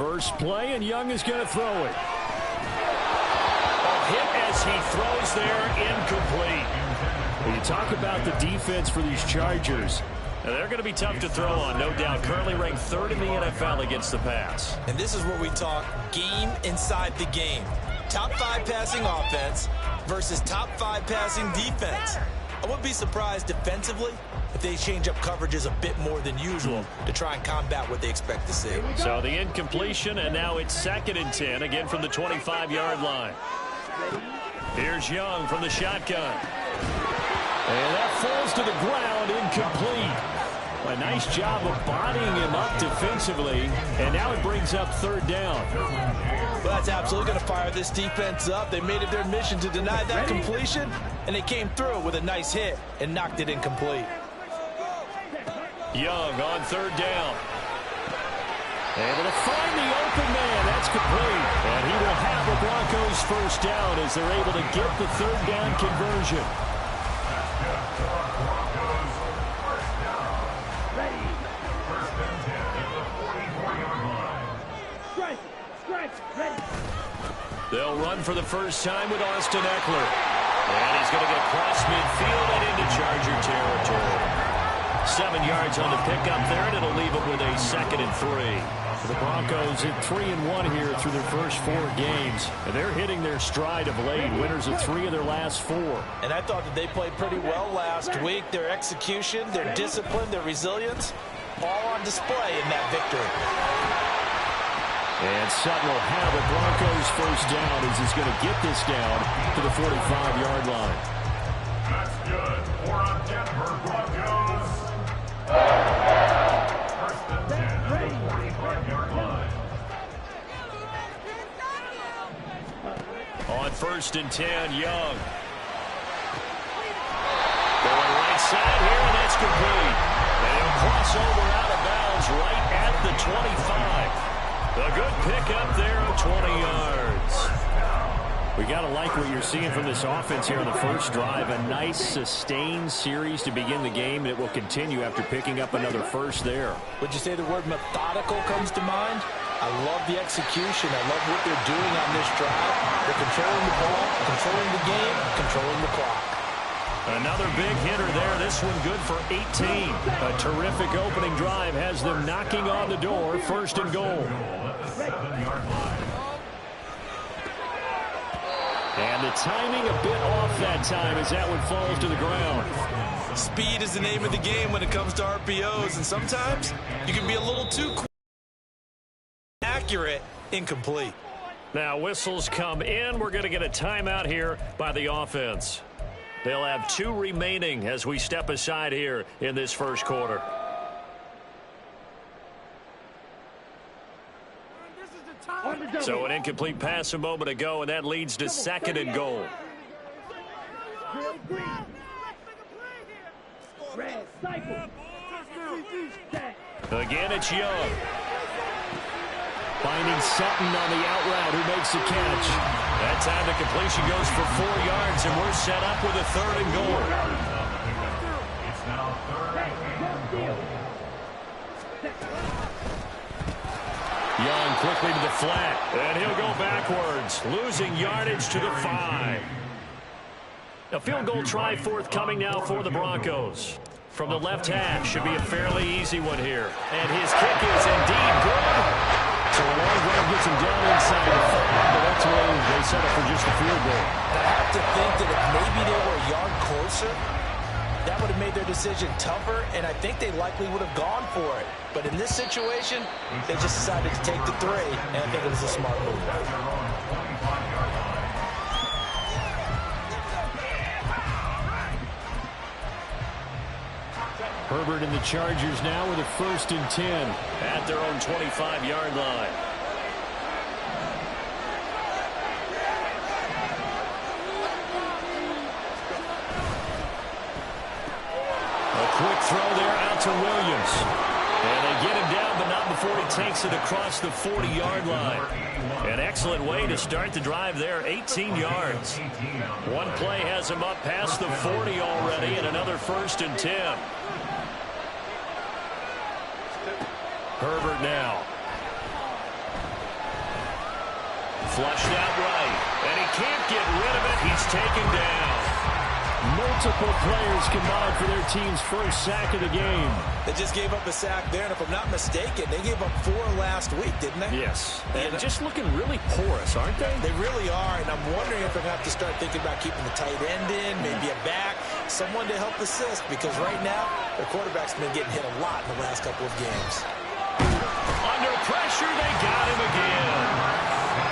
First play, and Young is going to throw it. A hit as he throws there, incomplete. When you talk about the defense for these Chargers, now they're going to be tough to throw on, no doubt. Currently ranked third in the NFL against the pass. And this is where we talk game inside the game. Top 5 passing offense versus top 5 passing defense. I wouldn't be surprised defensively if they change up coverages a bit more than usual to try and combat what they expect to see. So the incompletion, and now it's 2nd and 10, again from the 25-yard line. Here's Young from the shotgun. And that falls to the ground, incomplete. A nice job of bodying him up defensively, and now it brings up 3rd down. Well, that's absolutely going to fire this defense up. They made it their mission to deny that completion, and they came through with a nice hit and knocked it incomplete. Young on 3rd down. Able to find the open man. That's complete. And he will have the Broncos first down as they're able to get the 3rd down conversion. They'll run for the first time with Austin Eckler. And he's going to get across midfield and into Charger territory. 7 yards on the pickup there, and it'll leave it with a 2nd and 3. The Broncos at 3-1 here through their first 4 games. And they're hitting their stride of late. Winners of 3 of their last 4. And I thought that they played pretty well last week. Their execution, their discipline, their resilience, all on display in that victory. And Sutton will have the Broncos first down as he's going to get this down to the 45-yard line. That's good. 4 on Denver Broncos. First and 10 at the 45-yard line. On 1st and 10, Young. Going right side here, and that's complete. And he'll cross over out of bounds right at the 25. A good pickup there of 20 yards. We got to like what you're seeing from this offense here on the first drive. A nice, sustained series to begin the game, and it will continue after picking up another first there. Would you say the word methodical comes to mind? I love the execution. I love what they're doing on this drive. They're controlling the ball, controlling the game, controlling the clock. Another big hitter there. This one good for 18. A terrific opening drive has them knocking on the door. 1st and goal. And the timing a bit off that time as that one falls to the ground. Speed is the name of the game when it comes to RPOs, and sometimes you can be a little too accurate, incomplete. Now whistles come in. We're going to get a timeout here by the offense. They'll have 2 remaining as we step aside here in this first quarter. So an incomplete pass a moment ago, and that leads to 2nd and goal. Again, it's Young. Finding Sutton on the out route, who makes the catch. That time the completion goes for 4 yards, and we're set up with a 3rd and goal. It's now 3rd and goal. Young quickly to the flat, and he'll go backwards, losing yardage to the 5. A field goal try forthcoming now for the Broncos. From the left hash, should be a fairly easy one here. And his kick is indeed good. So a long grab gets him down inside the 5, but that's where they set up for just a field goal. I have to think that if maybe they were a yard closer, that would have made their decision tougher, and I think they likely would have gone for it. But in this situation, they just decided to take the 3, and I think it was a smart move. Herbert and the Chargers now with a 1st and 10. At their own 25-yard line. A quick throw there out to Williams. And they get him down, but not before he takes it across the 40-yard line. An excellent way to start the drive there, 18 yards. One play has him up past the 40 already, and another 1st and 10. Herbert now. Flushed out right. And he can't get rid of it. He's taken down. Multiple players combined for their team's first sack of the game. They just gave up a sack there, and if I'm not mistaken, they gave up 4 last week, didn't they? Yes. And just looking really porous, aren't they? They really are, and I'm wondering if they're going to have to start thinking about keeping the tight end in, maybe a back, someone to help assist, because right now, their quarterback's been getting hit a lot in the last couple of games. Under pressure, they got him again.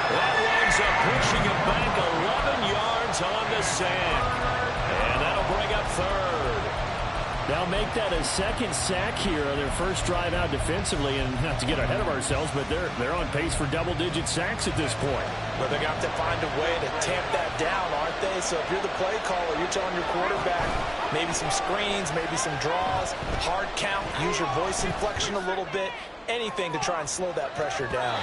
That winds up pushing him back 11 yards on the sack. And that'll bring up third. They'll make that a second sack here on their first drive out defensively, and not to get ahead of ourselves, but they're on pace for double-digit sacks at this point. But they're going to have to find a way to tamp that down, aren't they? So if you're the play caller, you're telling your quarterback maybe some screens, maybe some draws, hard count, use your voice inflection a little bit, anything to try and slow that pressure down.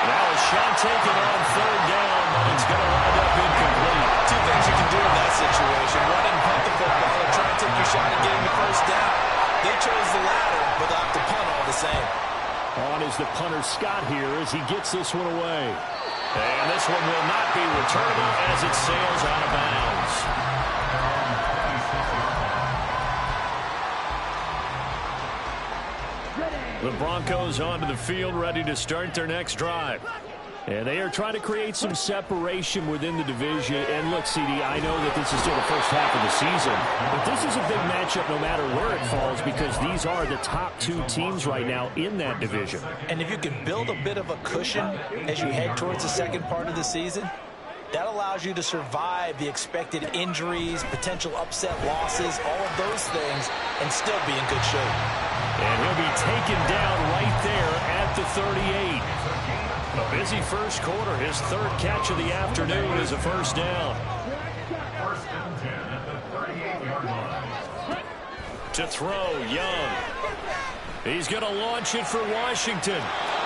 Now a shot taken on third down, but it's going to wind up incomplete. 2 things you can do in that situation: run and punt the football, or try and take your shot at getting the first down. They chose the latter, but they'll have to punt all the same. On is the punter Scott here as he gets this one away. And this one will not be returnable as it sails out of bounds. The Broncos onto the field, ready to start their next drive. And they are trying to create some separation within the division. And look, CD, I know that this is still the first half of the season, but this is a big matchup no matter where it falls, because these are the top 2 teams right now in that division. And if you can build a bit of a cushion as you head towards the second part of the season, that allows you to survive the expected injuries, potential upset losses, all of those things, and still be in good shape. And he'll be taken down right there at the 38. A busy first quarter. His 3rd catch of the afternoon is a first down. First and 10 at the 38-yard line. To throw, Young. He's going to launch it for Washington.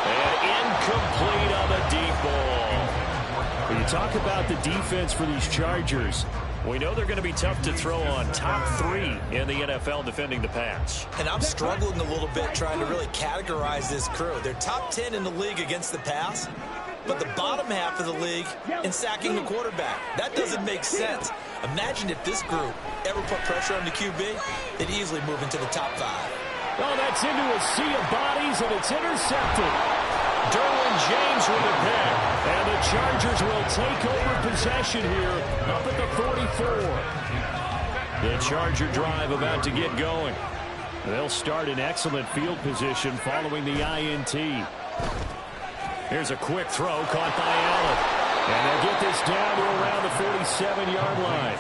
And incomplete on the deep ball. When you talk about the defense for these Chargers, we know they're going to be tough to throw on. Top 3 in the NFL defending the pass. And I'm struggling a little bit trying to really categorize this crew. They're top 10 in the league against the pass, but the bottom half of the league in sacking the quarterback. That doesn't make sense. Imagine if this group ever put pressure on the QB, they'd easily move into the top 5. Oh, that's into a sea of bodies, and it's intercepted. Derwin James with a pick. And the Chargers will take over possession here up at the 44. The Charger drive about to get going. They'll start in excellent field position following the INT. Here's a quick throw caught by Allen. And they'll get this down to around the 47-yard line.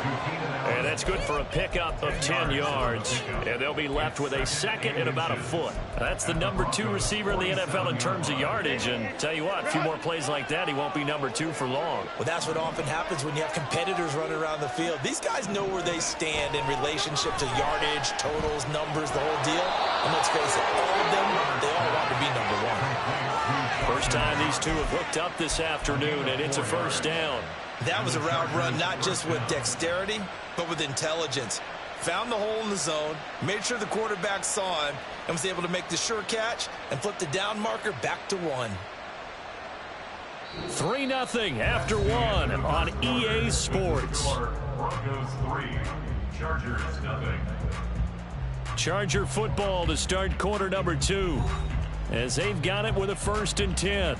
And that's good for a pickup of 10 yards. And they'll be left with a second and about a foot. That's the number 2 receiver in the NFL in terms of yardage. And tell you what, a few more plays like that, he won't be number 2 for long. Well, that's what often happens when you have competitors running around the field. These guys know where they stand in relationship to yardage, totals, numbers, the whole deal. And let's face it, all of them, they all want to be number 1. First time these two have hooked up this afternoon, and it's a first down. That was a route run not just with dexterity, but with intelligence. Found the hole in the zone, made sure the quarterback saw him, and was able to make the sure catch and flip the down marker back to 1. 3-0 after 1 on EA Sports. Broncos 3, Chargers 0. Charger football to start quarter number 2. As they've got it with a 1st and 10.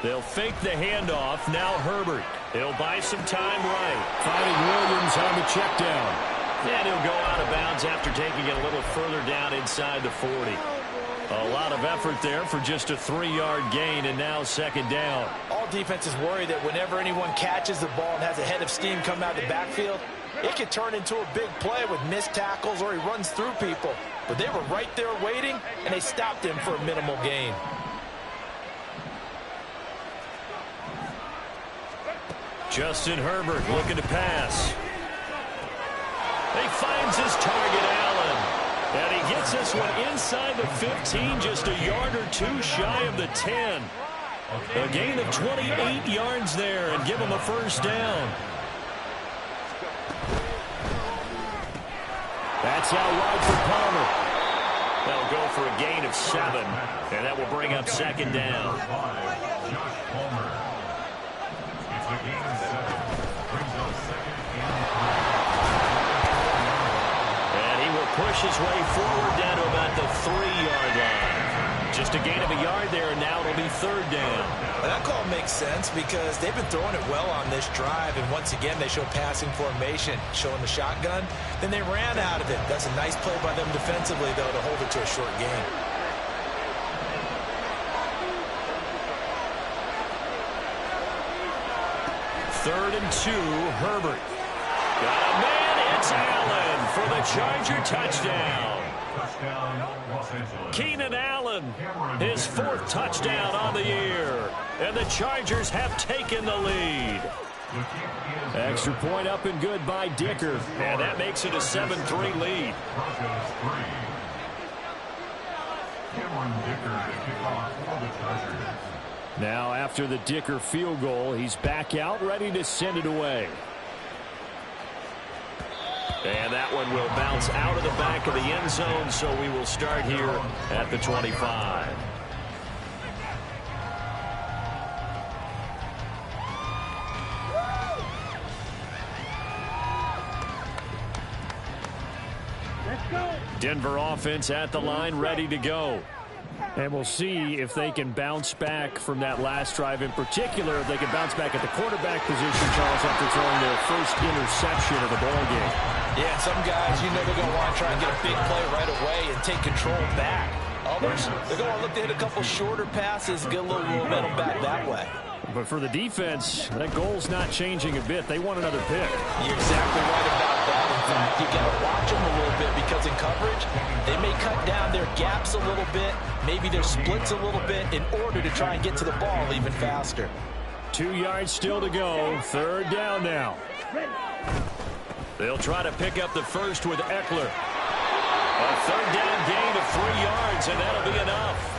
They'll fake the handoff. Now Herbert. He'll buy some time right. Finding Williams on the check down. And he'll go out of bounds after taking it a little further down inside the 40. A lot of effort there for just a 3-yard gain, and now second down. All defenses worry that whenever anyone catches the ball and has a head of steam come out of the backfield, it could turn into a big play with missed tackles or he runs through people. But they were right there waiting, and they stopped him for a minimal gain. Justin Herbert looking to pass. He finds his target, Allen. And he gets this one inside the 15, just a yard or 2 shy of the 10. A gain of 28 yards there and give them a first down. That's out wide for Palmer. That'll go for a gain of 7, and that will bring up second down. Josh Palmer. It's a gain of 7. Brings up second And he will push his way forward down to about the 3-yard line. Just a gain of a yard there, and now it'll be third down. Well, that call makes sense because they've been throwing it well on this drive, and once again they show passing formation, showing the shotgun. Then they ran out of it. That's a nice play by them defensively, though, to hold it to a short gain. Third and 2, Herbert. Got a man, it's Allen for the Charger touchdown. Keenan Allen, his 4th touchdown on the year. And the Chargers have taken the lead. Extra point up and good by Dicker. And that makes it a 7-3 lead. Now after the Dicker field goal, he's back out ready to send it away. And that one will bounce out of the back of the end zone, so we will start here at the 25. Denver offense at the line, ready to go. And we'll see if they can bounce back from that last drive in particular. If they can bounce back at the quarterback position, Charles, after throwing their first interception of the ball game. Yeah, some guys, you know, they're going to want to try and get a big play right away and take control back. Others, they're going to look to hit a couple shorter passes, get a little momentum back that way. But for the defense, that goal's not changing a bit. They want another pick. You're exactly right about that. In fact, you got to watch them a little bit because in coverage, they may cut down their gaps a little bit, maybe their splits a little bit in order to try and get to the ball even faster. 2 yards still to go. Third down now. They'll try to pick up the first with Eckler. A third down gain of 3 yards, and that'll be enough.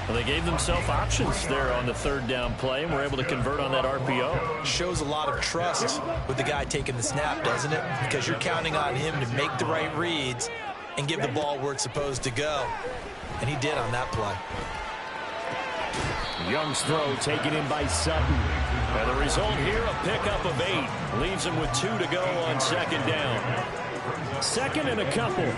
Well, they gave themselves options there on the third down play, and were able to convert on that RPO. Shows a lot of trust with the guy taking the snap, doesn't it? Because you're counting on him to make the right reads and give the ball where it's supposed to go. And he did on that play. Young's throw taken in by Sutton. And the result here, a pickup of 8. Leaves him with 2 to go on second down. Second and a couple.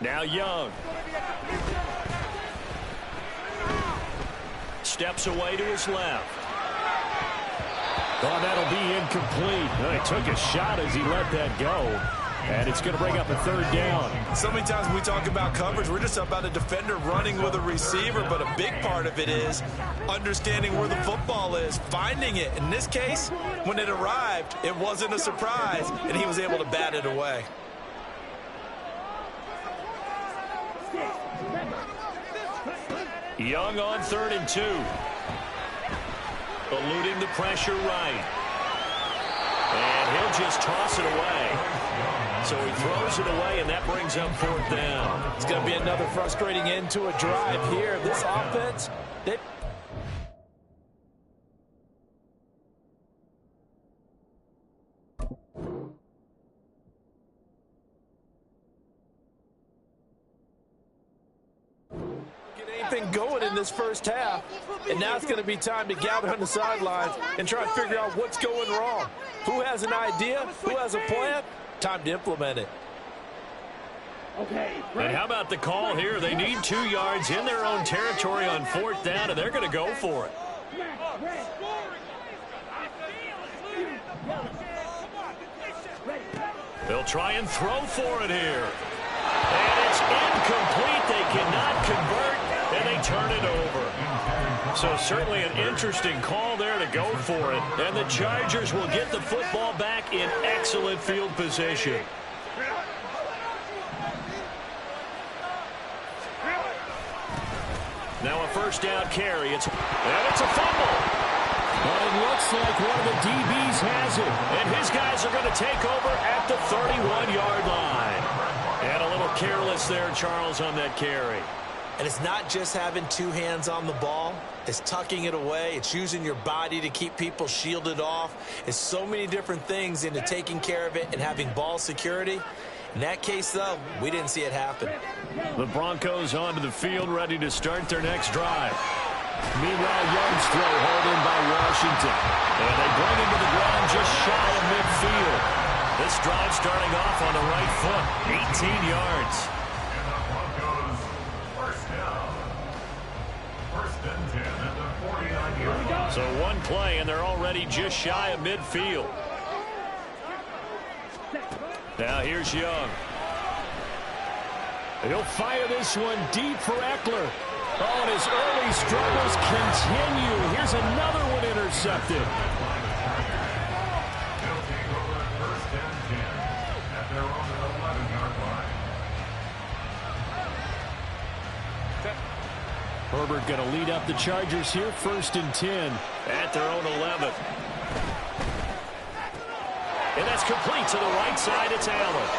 Now Young. Steps away to his left. Oh, that'll be incomplete. Oh, he took a shot as he let that go. And it's going to bring up a third down. So many times when we talk about coverage, we're just about a defender running with a receiver, but a big part of it is understanding where the football is, finding it. In this case, when it arrived, it wasn't a surprise, and he was able to bat it away. Young on 3rd and 2. Eluding the pressure right. And he'll just toss it away. So he throws it away, and that brings up 4th down. It's going to be another frustrating end to a drive here. This offense, they... anything going in this first half, and now it's going to be time to gather on the sidelines and try and figure out what's going wrong. Who has an idea? Who has a plan? Time to implement it. And how about the call here? They need 2 yards in their own territory on 4th down, and they're going to go for it. They'll try and throw for it here. And it's incomplete. They cannot convert, and they turn it over. So certainly an interesting call there to go for it. And the Chargers will get the football back in excellent field position. Now a first down carry. And it's a fumble. But it looks like one of the DBs has it. And his guys are going to take over at the 31-yard line. And a little careless there, Charles, on that carry. And it's not just having two hands on the ball. It's tucking it away. It's using your body to keep people shielded off. It's so many different things into taking care of it and having ball security. In that case, though, we didn't see it happen. The Broncos onto the field, ready to start their next drive. Meanwhile, Young's throw hauled in by Washington. And they bring him to the ground just shy of midfield. This drive starting off on the right foot, 18 yards. And the Broncos first down. First and 10 at the 49-yard line. So one play, and they're already just shy of midfield. Now here's Young. He'll fire this one deep for Eckler. Oh, and his early struggles continue. Here's another one intercepted. They'll take over first and 10 at their own 11-yard line. Herbert going to lead up the Chargers here, 1st and 10. At their own 11. And that's complete to the right side. It's Allen.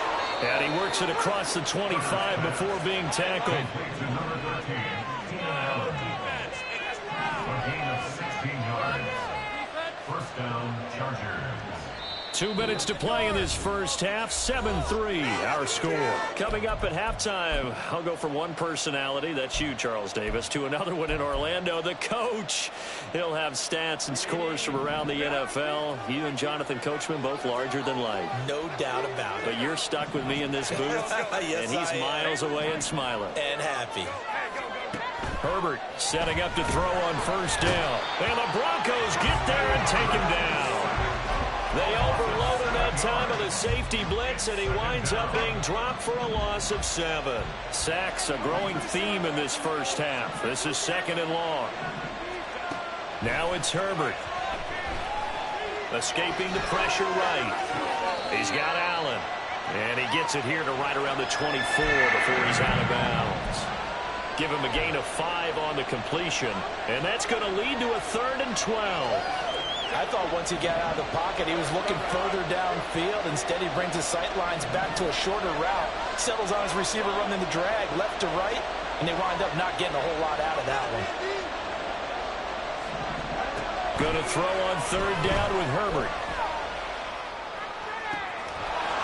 And he works it across the 25 before being tackled. To number 13, Keenan Allen. A gain of 16 yards. First down, Chargers. 2 minutes to play in this first half. 7-3, our score. Coming up at halftime, I'll go from one personality, that's you, Charles Davis, to another one in Orlando, the coach. He'll have stats and scores from around the NFL. You and Jonathan Coachman, both larger than life. No doubt about it. But you're stuck with me in this booth, Yes, and he's I am. miles away and smiling. And happy. Herbert setting up to throw on first down. And the Broncos get there and take him down. They overload him that time of the safety blitz, and he winds up being dropped for a loss of 7. Sacks, a growing theme in this first half. This is 2nd and long. Now it's Herbert. Escaping the pressure right. He's got Allen. And he gets it here to right around the 24 before he's out of bounds. Give him a gain of 5 on the completion. And that's going to lead to a 3rd and 12. I thought once he got out of the pocket, he was looking further downfield. Instead, he brings his sight lines back to a shorter route, settles on his receiver running the drag left to right, and they wind up not getting a whole lot out of that one. Going to throw on 3rd down with Herbert.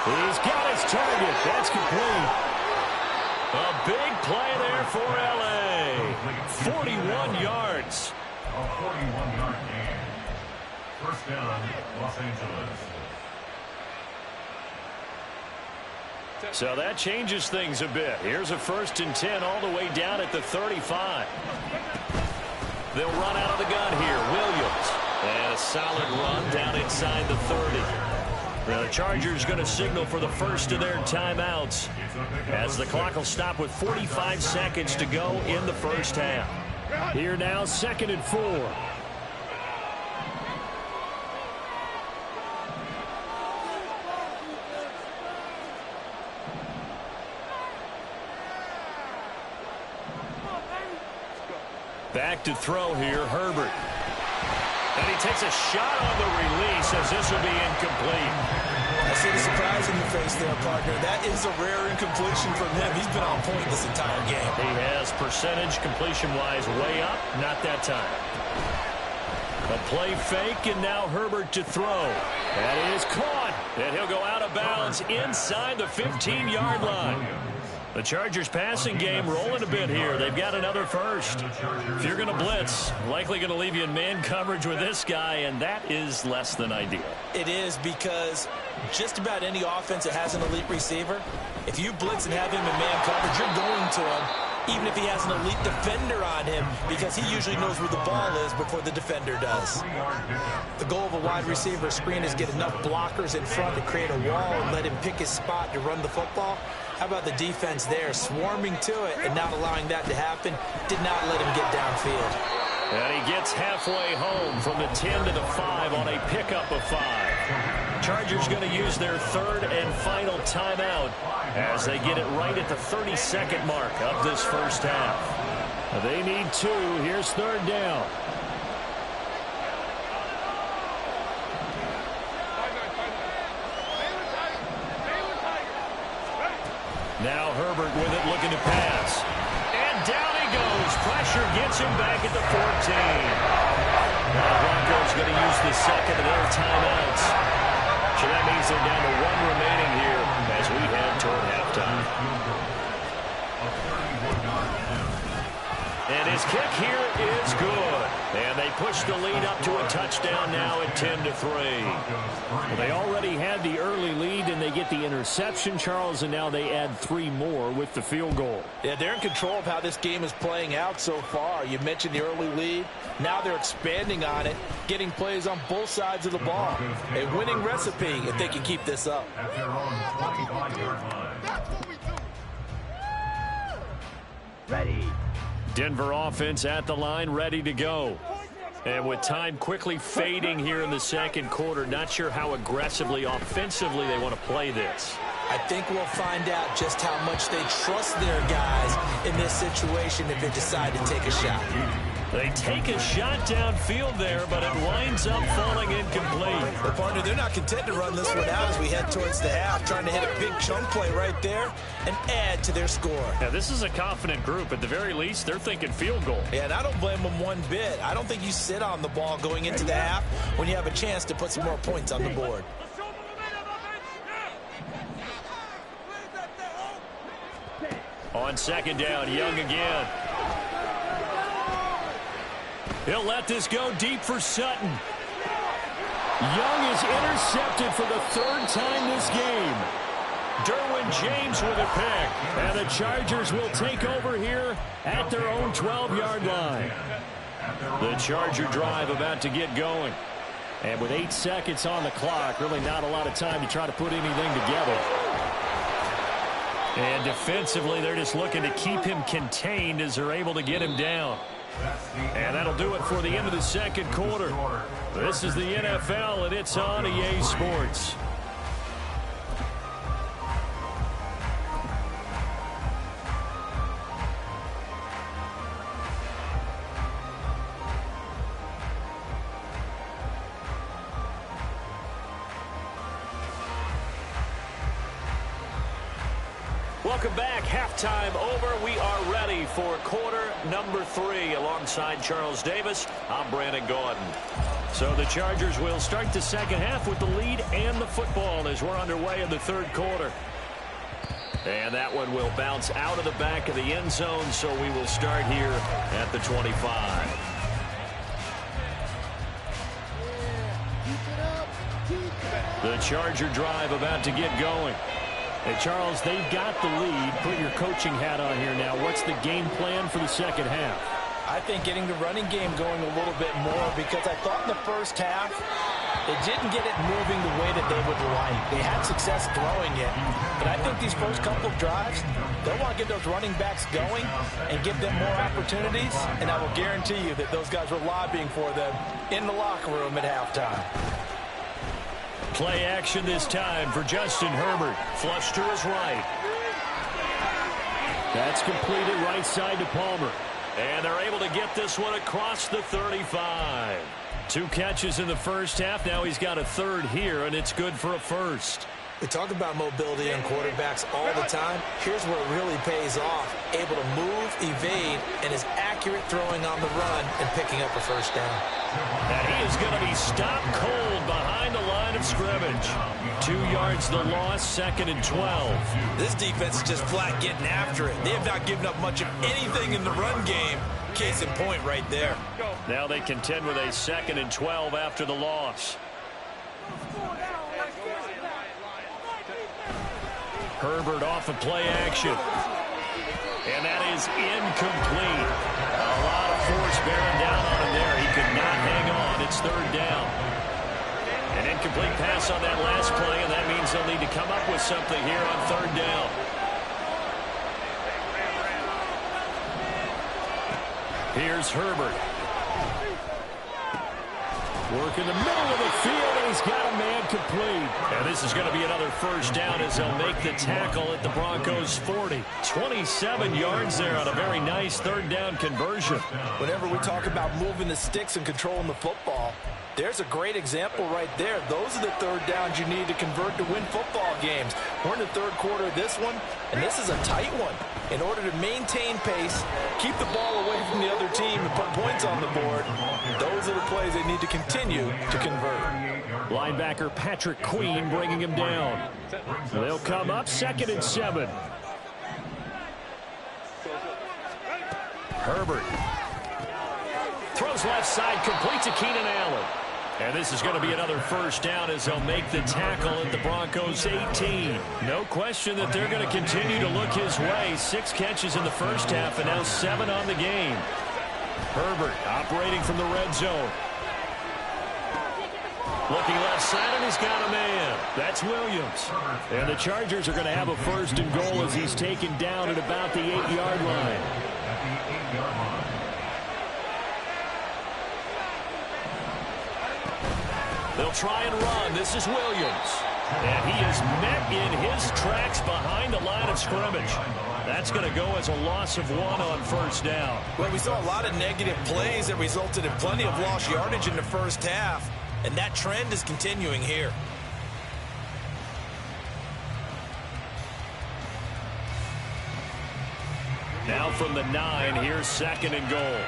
He's got his target. That's complete. A big play there for L.A. 41 yards. A 41-yard gain. First down, Los Angeles. So that changes things a bit. Here's a 1st and 10 all the way down at the 35. They'll run out of the gun here. Williams. And a solid run down inside the 30. The Chargers going to signal for the first of their timeouts as the clock will stop with 45 seconds to go in the first half. Here now, 2nd and 4. Back to throw here, Herbert. And he takes a shot on the release as this will be incomplete. I see the surprise in your face there, partner. That is a rare incompletion from him. He's been on point this entire game. He has percentage completion-wise way up, not that time. A play fake, and now Herbert to throw. That is caught, and he'll go out of bounds inside the 15-yard line. The Chargers passing game rolling a bit here. They've got another first. If you're going to blitz, likely going to leave you in man coverage with this guy, and that is less than ideal. It is, because just about any offense that has an elite receiver, if you blitz and have him in man coverage, you're going to him, even if he has an elite defender on him, because he usually knows where the ball is before the defender does. The goal of a wide receiver screen is get enough blockers in front to create a wall and let him pick his spot to run the football. How about the defense there, swarming to it and not allowing that to happen? Did not let him get downfield. And he gets halfway home from the 10 to the 5 on a pickup of 5. Chargers going to use their 3rd and final timeout as they get it right at the 32nd mark of this first half. They need 2. Here's 3rd down. Now Herbert with it, looking to pass. And down he goes. Pressure gets him back at the 14. Now the Broncos going to use the second of their timeouts. So that means they're down to one remaining here as we head toward halftime. And his kick here is good. And they push the lead up to a touchdown now at 10-3. Well, they already had the early lead, and they get the interception, Charles, and now they add 3 more with the field goal. Yeah, they're in control of how this game is playing out so far. You mentioned the early lead. Now they're expanding on it, getting plays on both sides of the ball. A winning recipe if they can keep this up. At their own 25-yard line. Ready. Denver offense at the line, ready to go. And with time quickly fading here in the second quarter, not sure how aggressively, offensively they want to play this. I think we'll find out just how much they trust their guys in this situation if they decide to take a shot. They take a shot downfield there, but it winds up falling incomplete. Well, partner, they're not content to run this one out as we head towards the half, trying to hit a big chunk play right there and add to their score. Now, this is a confident group. At the very least, they're thinking field goal. Yeah, and I don't blame them one bit. I don't think you sit on the ball going into the half when you have a chance to put some more points on the board. On second down, Young again. He'll let this go deep for Sutton. Young is intercepted for the 3rd time this game. Derwin James with a pick. And the Chargers will take over here at their own 12-yard line. The Charger drive about to get going. And with 8 seconds on the clock, really not a lot of time to try to put anything together. And defensively, they're just looking to keep him contained as they're able to get him down. And that'll do it for the end of the second quarter. This is the NFL, and it's on EA Sports. Welcome back. Halftime over. We are ready for quarter number 3. Alongside Charles Davis, I'm Brandon Gordon. So the Chargers will start the second half with the lead and the football as we're underway in the third quarter. And that one will bounce out of the back of the end zone, so we will start here at the 25. The Charger drive about to get going. Hey, Charles, they've got the lead. Put your coaching hat on here now. What's the game plan for the second half? I think getting the running game going a little bit more, because I thought in the first half they didn't get it moving the way that they would like. They had success throwing it, but I think these first couple of drives, they'll want to get those running backs going and give them more opportunities, and I will guarantee you that those guys were lobbying for them in the locker room at halftime. Play action this time for Justin Herbert. Flush to his right. That's completed right side to Palmer. And they're able to get this one across the 35. 2 catches in the first half. Now he's got a third here, and it's good for a first. We talk about mobility on quarterbacks all the time. Here's where it really pays off. Able to move, evade, and is accurate throwing on the run and picking up a first down. And he is going to be stopped cold behind the line of scrimmage. 2 yards the loss, 2nd and 12. This defense is just flat getting after it. They have not given up much of anything in the run game. Case in point right there. Now they contend with a 2nd and 12 after the loss. Herbert off of play action. And that is incomplete. A lot of force bearing down on him there. He could not hang on. It's 3rd down. An incomplete pass on that last play, and that means they'll need to come up with something here on 3rd down. Here's Herbert. Work in the middle of the field, and he's got a man complete. And this is going to be another first down as they'll make the tackle at the Broncos' 40. 27 yards there on a very nice third down conversion. Whenever we talk about moving the sticks and controlling the football, there's a great example right there. Those are the third downs you need to convert to win football games. We're in the third quarter of this one, and this is a tight one. In order to maintain pace, keep the ball away from the other team, and put points on the board, those are the plays they need to continue to convert. Linebacker Patrick Queen bringing him down. They'll come up 2nd and 7. Herbert throws left side, complete to Keenan Allen. And this is going to be another first down as they'll make the tackle at the Broncos' 18. No question that they're going to continue to look his way. 6 catches in the first half and now 7 on the game. Herbert operating from the red zone. Looking left side, and he's got a man. That's Williams. And the Chargers are going to have a 1st and goal as he's taken down at about the 8-yard line. They'll try and run. This is Williams. And he is met in his tracks behind the line of scrimmage. That's going to go as a loss of 1 on first down. Well, we saw a lot of negative plays that resulted in plenty of lost yardage in the first half. And that trend is continuing here. Now from the 9, here's 2nd and goal.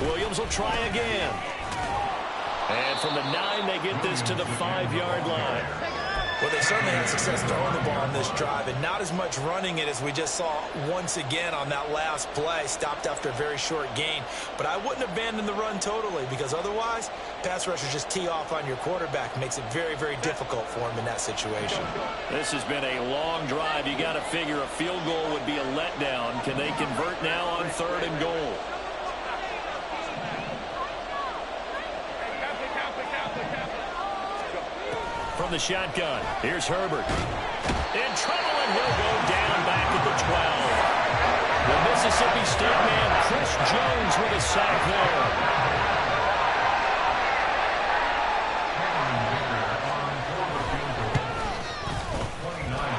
Williams will try again. And from the 9, they get this to the 5-yard line. Well, they certainly had success throwing the ball on this drive, and not as much running it as we just saw once again on that last play. Stopped after a very short gain. But I wouldn't abandon the run totally, because otherwise, pass rushers just tee off on your quarterback. Makes it very, very difficult for him in that situation. This has been a long drive. You got to figure a field goal would be a letdown. Can they convert now on 3rd and goal? From the shotgun, here's Herbert. In trouble, and he'll go down back at the 12. The Mississippi State man, Chris Jones, with a sack there.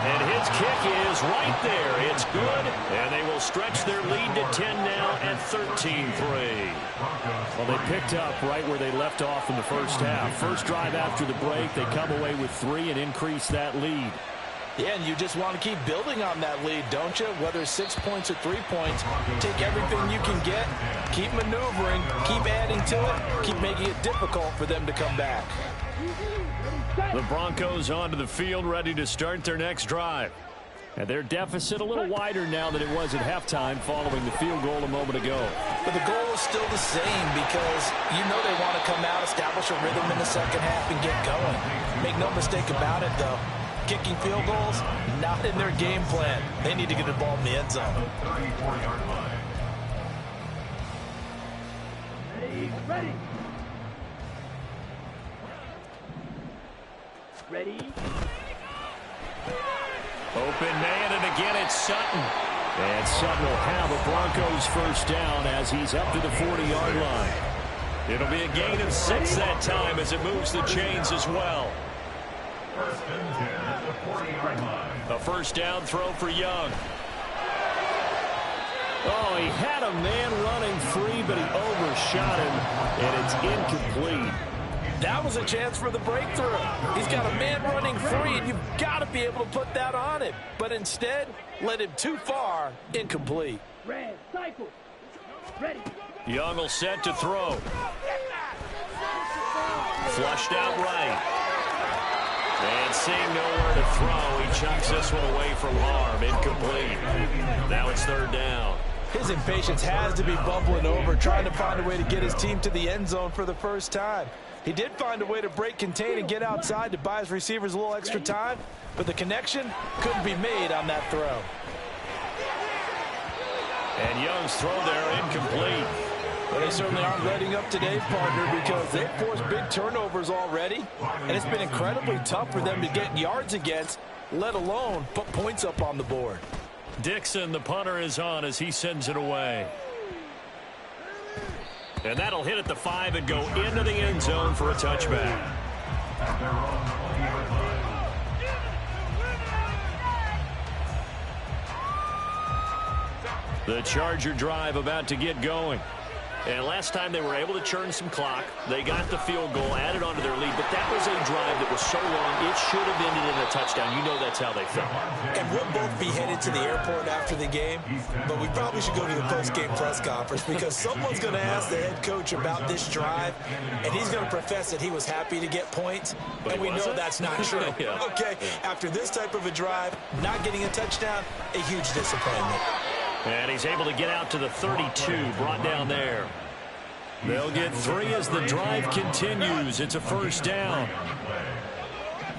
And his kick is right there. It's good, and they will stretch their lead to 10 now at 13-3. Well, they picked up right where they left off in the first half. First drive after the break, they come away with 3 and increase that lead. Yeah, and you just want to keep building on that lead, don't you? Whether it's 6 points or 3 points, take everything you can get, keep maneuvering, keep adding to it, keep making it difficult for them to come back. The Broncos onto the field, ready to start their next drive. And their deficit a little wider now than it was at halftime following the field goal a moment ago. But the goal is still the same, because you know they want to come out, establish a rhythm in the second half, and get going. Make no mistake about it, though. Kicking field goals, not in their game plan. They need to get the ball in the end zone. Ready. Ready. Open man, and again it's Sutton. And Sutton will have a Broncos first down as he's up to the 40-yard line. It'll be a gain of 6 that time as it moves the chains as well. 1st and 10 at the 40-yard line. A first down throw for Young. Oh, he had a man running free, but he overshot him, and it's incomplete. That was a chance for the breakthrough. He's got a man running free, and you've got to be able to put that on him. But instead, led him too far, incomplete. Red, cycle. Ready. Young will set to throw. Flushed out right. And seeing nowhere to throw, he chucks this one away from harm. Incomplete. Now it's 3rd down. His impatience has to be bubbling over, trying to find a way to get his team to the end zone for the first time. He did find a way to break contain and get outside to buy his receivers a little extra time, but the connection couldn't be made on that throw. And Young's throw there incomplete. But they certainly aren't letting up today, partner, because they've forced big turnovers already, and it's been incredibly tough for them to get yards against, let alone put points up on the board. Dixon, the punter, is on as he sends it away. And that'll hit at the 5 and go into the end zone for a touchback. The Charger drive about to get going. And last time they were able to churn some clock. They got the field goal, added onto their lead. But that was a drive that was so long, it should have ended in a touchdown. You know that's how they felt. And we'll both be headed to the airport after the game. But we probably should go to the post-game press conference because someone's going to ask the head coach about this drive. And he's going to profess that he was happy to get points. But and we know that's not true. Yeah. Okay, after this type of a drive, not getting a touchdown, a huge disappointment. And he's able to get out to the 32, brought down there. They'll get 3 as the drive continues. It's a first down.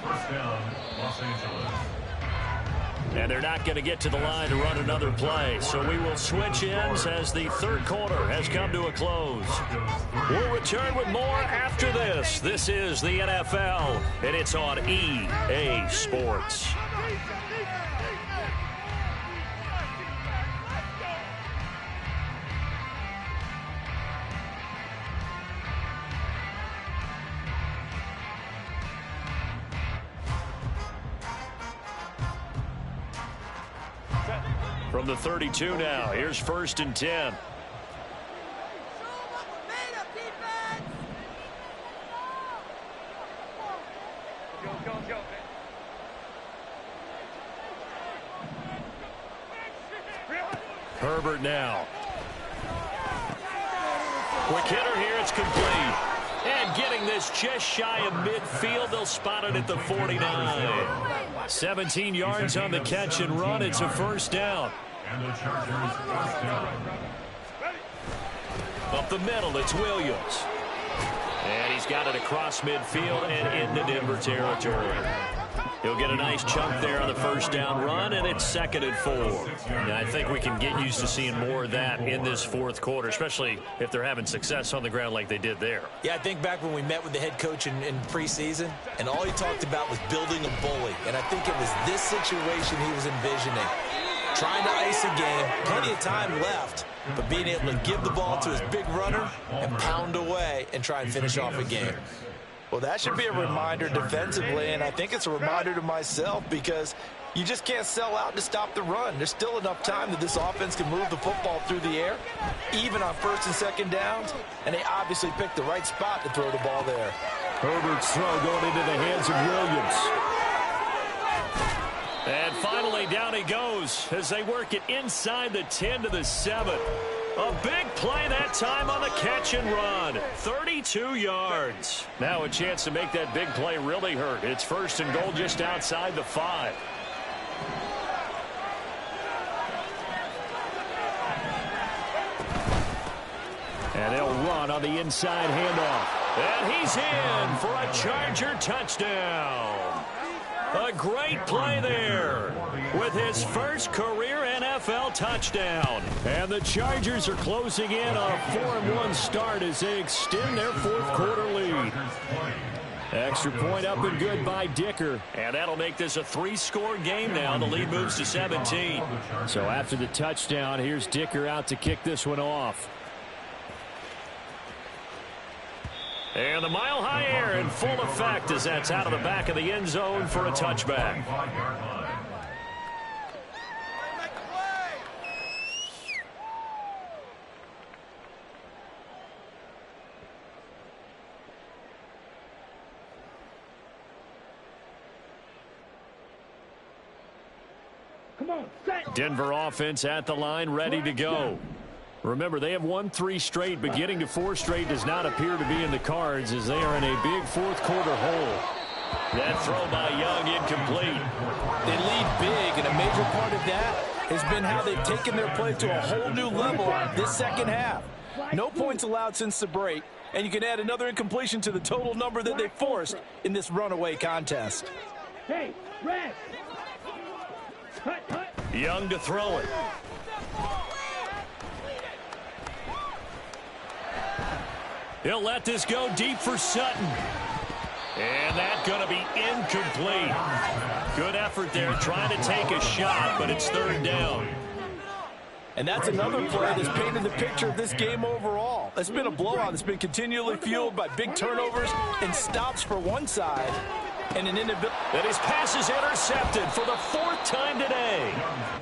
First down, Los Angeles. And they're not going to get to the line to run another play. So we will switch ends as the third quarter has come to a close. We'll return with more after this. This is the NFL, and it's on EA Sports. From the 32 now, here's 1st and 10. Herbert now. Quick hitter here, it's complete. And getting this just shy of midfield, they'll spot it at the 49. 17 yards on the catch and run. It's a first down. And the Chargers first down. Up the middle, it's Williams. And he's got it across midfield and into Denver territory. He'll get a nice chunk there on the first down run, and it's 2nd and 4. Now, I think we can get used to seeing more of that in this fourth quarter, especially if they're having success on the ground like they did there. Yeah, I think back when we met with the head coach in preseason, and all he talked about was building a bully. And I think it was this situation he was envisioning. Trying to ice a game, plenty of time left, but being able to give the ball to his big runner and pound away and try and finish off a game. Well, that should be a reminder defensively, and I think it's a reminder to myself because you just can't sell out to stop the run. There's still enough time that this offense can move the football through the air, even on 1st and 2nd downs, and they obviously picked the right spot to throw the ball there. Herbert's throw going into the hands of Williams. And finally, down he goes as they work it inside the 10 to the 7. A big play that time on the catch and run. 32 yards. Now a chance to make that big play really hurt. It's 1st and goal just outside the 5. And they'll run on the inside handoff. And he's in for a Charger touchdown. A great play there with his first career NFL touchdown. And the Chargers are closing in on a 4-1 start as they extend their fourth quarter lead. Extra point up and good by Dicker. And that'll make this a 3-score game now. The lead moves to 17. So after the touchdown, here's Dicker out to kick this one off. And the mile-high air in full effect as that's out of the back of the end zone for a touchback. Come on, set. Denver offense at the line, ready to go. Remember, they have won 3 straight, but getting to 4 straight does not appear to be in the cards as they are in a big fourth quarter hole. That throw by Young incomplete. They lead big, and a major part of that has been how they've taken their play to a whole new level this second half. No points allowed since the break, and you can add another incompletion to the total number that they forced in this runaway contest. Hey, red. Cut, cut. Young to throw it. He'll let this go deep for Sutton. And that's going to be incomplete. Good effort there, trying to take a shot, but it's third down. And that's another play that's painted the picture of this game overall. It's been a blowout. It's been continually fueled by big turnovers and stops for one side. And an inability. And his pass is intercepted for the fourth time today.